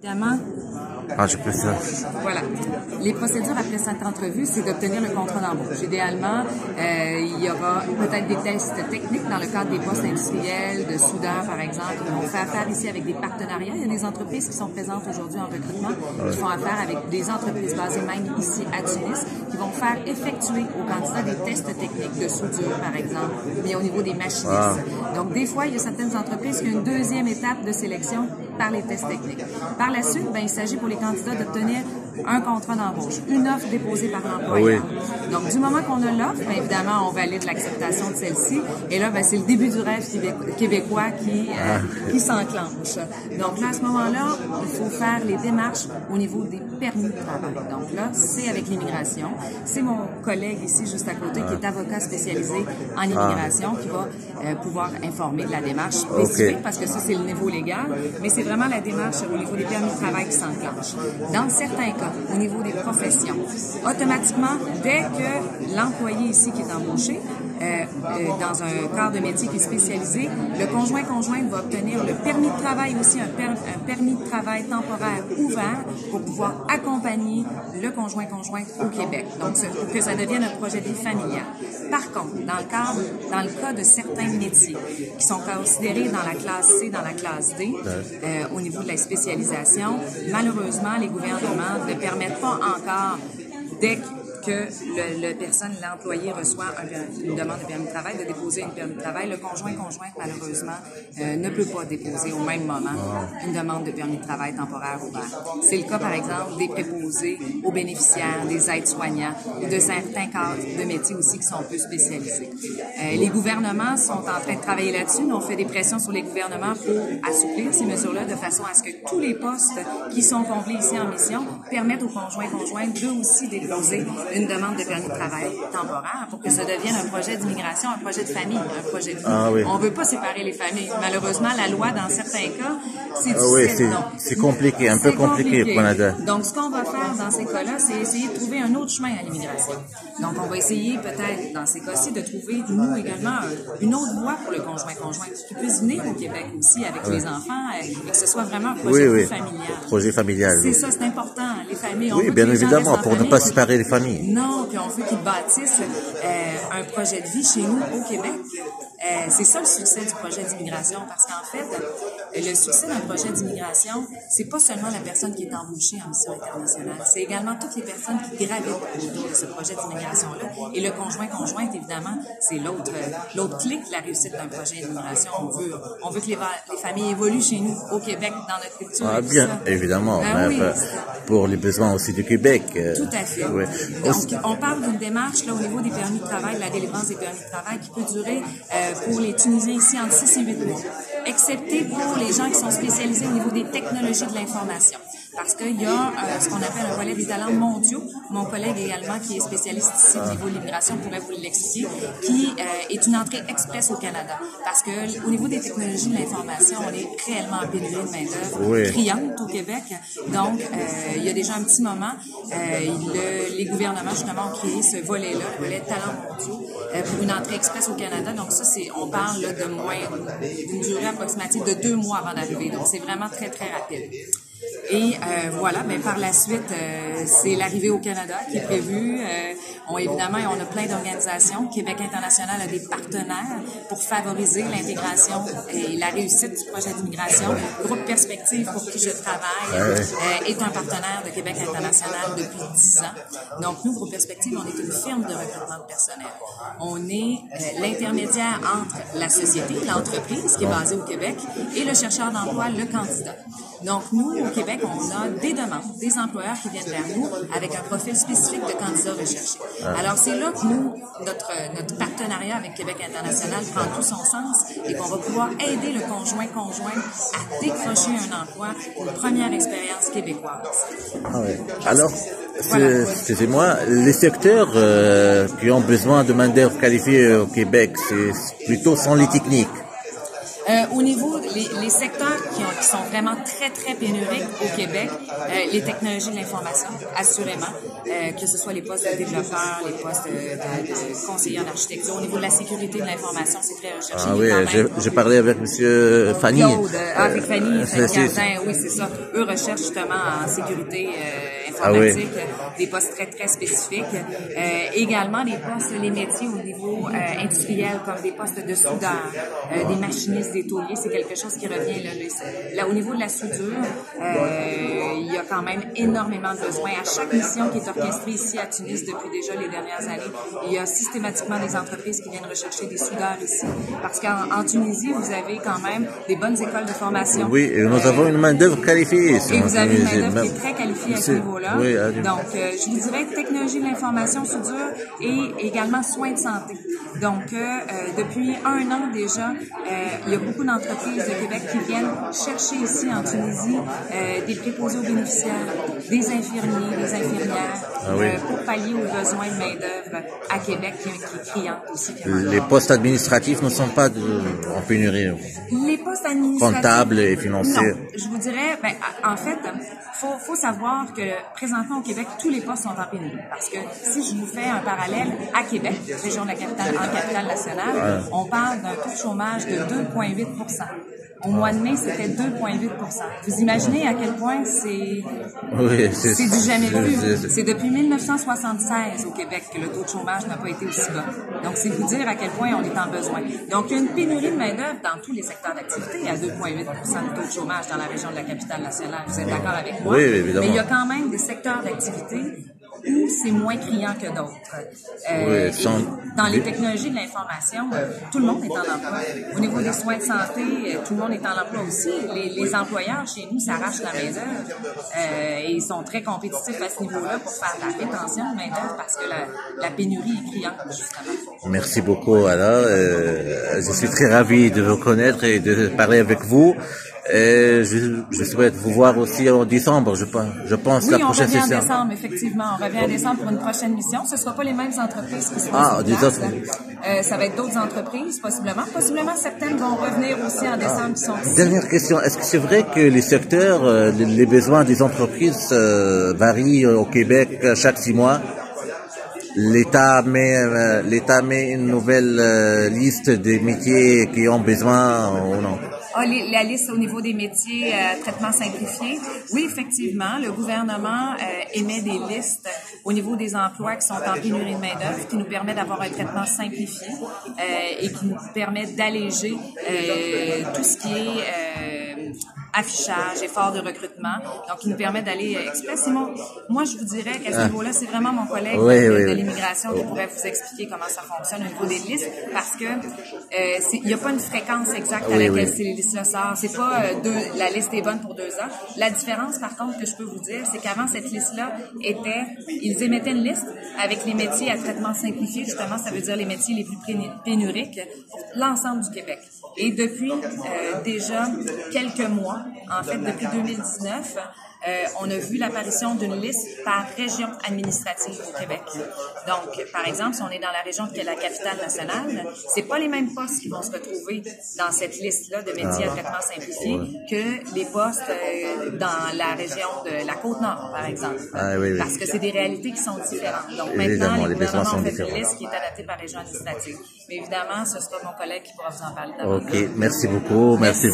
Évidemment, Je peux ça. voilà. Les procédures après cette entrevue, c'est d'obtenir le contrat d'embauche. Idéalement, il y aura peut-être des tests techniques dans le cadre des postes industriels, de soudeurs, par exemple. Ils vont faire affaire ici avec des partenariats. Il y a des entreprises qui sont présentes aujourd'hui en recrutement, qui font affaire avec des entreprises basées même ici à Tunis, qui vont faire effectuer aux candidats des tests techniques de soudure, par exemple, mais au niveau des machinistes. Donc, des fois, il y a certaines entreprises qui ont une deuxième étape de sélection par les tests techniques. Par la suite, il s'agit pour les candidats d'obtenir un contrat d'embauche, une offre déposée par l'employeur. Donc, du moment qu'on a l'offre, évidemment, on valide l'acceptation de celle-ci. Et là, c'est le début du rêve québécois qui s'enclenche. Donc là, à ce moment-là, il faut faire les démarches au niveau des permis de travail. Donc là, c'est avec l'immigration. C'est mon collègue ici, juste à côté, qui est avocat spécialisé en immigration, qui va pouvoir informer de la démarche spécifique, parce que ça, c'est le niveau légal, mais c'est vraiment la démarche au niveau des permis de travail qui s'enclenche. Dans certains cas, au niveau des professions, automatiquement, dès que l'employé ici qui est embauché, dans un corps de métier qui est spécialisé, le conjoint-conjointe va obtenir le permis de travail aussi, un permis de travail temporaire ouvert pour pouvoir accompagner le conjoint-conjointe au Québec. Donc, pour que ça devienne un projet de vie familiale. Par contre, dans le cas de certains métiers qui sont considérés dans la classe C, dans la classe D, au niveau de la spécialisation, malheureusement, les gouvernements ne permettent pas encore, dès que l'employé reçoit une demande de permis de travail, de déposer une permis de travail. Le conjoint-conjointe, malheureusement, ne peut pas déposer au même moment une demande de permis de travail temporaire ouvert. C'est le cas, par exemple, des préposés aux bénéficiaires, des aides-soignants ou de certains cadres de métiers aussi qui sont peu spécialisés. Les gouvernements sont en train de travailler là-dessus. Nous, on fait des pressions sur les gouvernements pour assouplir ces mesures-là de façon à ce que tous les postes qui sont comblés ici en mission permettent aux conjoints-conjointes d'eux aussi déposer une demande de permis de travail temporaire pour que ça devienne un projet d'immigration, un projet de famille, un projet de vie. On ne veut pas séparer les familles. Malheureusement, la loi, dans certains cas, c'est difficile. C'est compliqué, un peu compliqué au Canada. Donc, ce qu'on va faire dans ces cas-là, c'est essayer de trouver un autre chemin à l'immigration. Donc, on va essayer peut-être, dans ces cas-ci, de trouver, nous également, une autre voie pour le conjoint-conjoint qui puisse venir au Québec aussi avec les enfants et que ce soit vraiment un projet de vie familial. Projet familial. C'est ça, c'est important. Les familles, oui, bien évidemment, pour ne pas séparer les familles. Non, puis on veut qu'ils bâtissent un projet de vie chez nous au Québec. C'est ça le succès du projet d'immigration, parce qu'en fait, le succès d'un projet d'immigration, c'est pas seulement la personne qui est embauchée en mission internationale, c'est également toutes les personnes qui gravitent autour de ce projet d'immigration-là. Et le conjoint-conjointe, évidemment, c'est l'autre clé de la réussite d'un projet d'immigration. On veut que les familles évoluent chez nous au Québec, dans notre culture. Bien, évidemment, pour les besoins aussi du Québec. Tout à fait. Donc, on parle d'une démarche là au niveau des permis de travail, de la délivrance des permis de travail qui peut durer pour les Tunisiens ici entre 6 et 8 mois, excepté pour les gens qui sont spécialisés au niveau des technologies de l'information. Parce qu'il y a ce qu'on appelle un volet des talents mondiaux. Mon collègue également, qui est spécialiste ici au niveau de l'immigration, pourrait vous l'expliquer, qui est une entrée express au Canada. Parce que au niveau des technologies de l'information, on est réellement en pénurie de main-d'œuvre criante au Québec. Donc, il y a déjà un petit moment, les gouvernements, justement, ont créé ce volet-là, le volet talents mondiaux, pour une entrée express au Canada. Donc, ça, on parle là, d'une durée approximative de 2 mois avant d'arriver. Donc, c'est vraiment très, très rapide. Et voilà, par la suite, c'est l'arrivée au Canada qui est prévue. Évidemment, on a plein d'organisations. Québec International a des partenaires pour favoriser l'intégration et la réussite du projet d'immigration. Groupe Perspective, pour qui je travaille, est un partenaire de Québec International depuis 10 ans. Donc, nous, Groupe Perspective, on est une firme de recrutement de personnel. On est l'intermédiaire entre la société, l'entreprise qui est basée au Québec, et le chercheur d'emploi, le candidat. Donc, nous, au Québec, on a des demandes, des employeurs qui viennent vers nous avec un profil spécifique de candidat recherché. Alors, c'est là que nous, notre partenariat avec Québec International prend tout son sens et qu'on va pouvoir aider le conjoint-conjoint à décrocher un emploi, une première expérience québécoise. Alors, excusez-moi, les secteurs qui ont besoin de main-d'œuvre qualifiée au Québec, c'est plutôt sont les techniques. Au niveau, les secteurs qui sont vraiment très, très pénuriques au Québec, les technologies de l'information, assurément, que ce soit les postes de développeurs, les postes de conseillers en architecture. Au niveau de la sécurité de l'information, c'est très recherché. Ah oui, j'ai parlé avec Monsieur Fanny. Claude, avec Fanny Gardin, oui, c'est ça. Eux recherchent justement en sécurité informatique des postes très, très spécifiques. Également, des postes, les métiers au niveau industriel, comme des postes de soudeurs, des machinistes, des tauliers, c'est quelque chose qui revient là, au niveau de la soudure, il y a quand même énormément de besoins. À chaque mission qui est orchestrée ici à Tunis depuis déjà les dernières années, il y a systématiquement des entreprises qui viennent rechercher des soudeurs ici. Parce qu'en Tunisie, vous avez quand même des bonnes écoles de formation. Oui, et nous avons une main-d'œuvre qualifiée. Et vous avez une main-d'œuvre qui est très qualifiée à ce niveau-là. Oui, donc, je vous dirais technologie de l'information, soudure et également soins de santé. Donc, depuis 1 an déjà, il y a beaucoup d'entreprises de Québec qui viennent chercher ici en Tunisie des préposés aux bénéficiaires, des infirmiers, des infirmières, pour pallier aux besoins de main-d'œuvre à Québec qui est criante aussi. Les postes administratifs ne sont pas en pénurie. Les postes administratifs, comptables et financiers. Non, je vous dirais, en fait, faut savoir que présentement au Québec, tous les postes sont en pénurie. Parce que si je vous fais un parallèle à Québec, région de la capitale, en capitale nationale, on parle d'un taux de chômage de 2,8 %. Au mois de mai, c'était 2,8 %. Vous imaginez à quel point c'est du jamais vu. C'est depuis 1976 au Québec que le taux de chômage n'a pas été aussi bas. Donc, c'est vous dire à quel point on est en besoin. Donc, il y a une pénurie de main-d'œuvre dans tous les secteurs d'activité à 2,8 % de taux de chômage dans la région de la capitale nationale. Vous êtes d'accord avec moi? Oui, évidemment. Mais il y a quand même des secteurs d'activité où c'est moins criant que d'autres. Dans les technologies de l'information, tout le monde est en emploi. Au niveau des soins de santé, tout le monde est en emploi aussi. Les employeurs chez nous s'arrachent la main-d'œuvre et ils sont très compétitifs à ce niveau-là pour faire de la rétention de main-d'œuvre parce que la pénurie est criante, justement. Merci beaucoup, Alain. Je suis très ravi de vous connaître et de parler avec vous. Et je souhaite vous voir aussi en décembre, je pense, la prochaine session. Oui, on revient en décembre, effectivement. On revient en décembre pour une prochaine mission. Ce ne sera pas les mêmes entreprises qui seront sur place. Ça va être d'autres entreprises, possiblement. Possiblement, certaines vont revenir aussi en décembre qui sont ici. Dernière question. Est-ce que c'est vrai que les secteurs, les besoins des entreprises varient au Québec chaque 6 mois? L'État met une nouvelle liste des métiers qui ont besoin ou non? La liste au niveau des métiers, traitement simplifié. Oui, effectivement, le gouvernement émet des listes au niveau des emplois qui sont en pénurie de main-d'œuvre, qui nous permet d'avoir un traitement simplifié et qui nous permet d'alléger tout ce qui est affichage, effort de recrutement, donc qui nous permet d'aller express. Moi, je vous dirais qu'à ce niveau-là, c'est vraiment mon collègue de l'immigration qui pourrait vous expliquer comment ça fonctionne au niveau des listes, parce que il n'y a pas une fréquence exacte à laquelle ces listes-là sortent. C'est pas la liste est bonne pour 2 ans. La différence, par contre, que je peux vous dire, c'est qu'avant cette liste-là ils émettaient une liste avec les métiers à traitement simplifié, justement, ça veut dire les métiers les plus pénuriques pour l'ensemble du Québec. Et depuis déjà quelques mois, en fait, depuis 2019, on a vu l'apparition d'une liste par région administrative au Québec. Donc, par exemple, si on est dans la région qui est la capitale nationale, c'est pas les mêmes postes qui vont se retrouver dans cette liste-là de métiers à traitement simplifié que les postes dans la région de la Côte-Nord, par exemple. Parce que c'est des réalités qui sont différentes. Donc, maintenant, les gouvernements ont fait une liste qui est adaptée par région administrative. Mais évidemment, ce sera mon collègue qui pourra vous en parler davantage. OK. Merci beaucoup. Merci.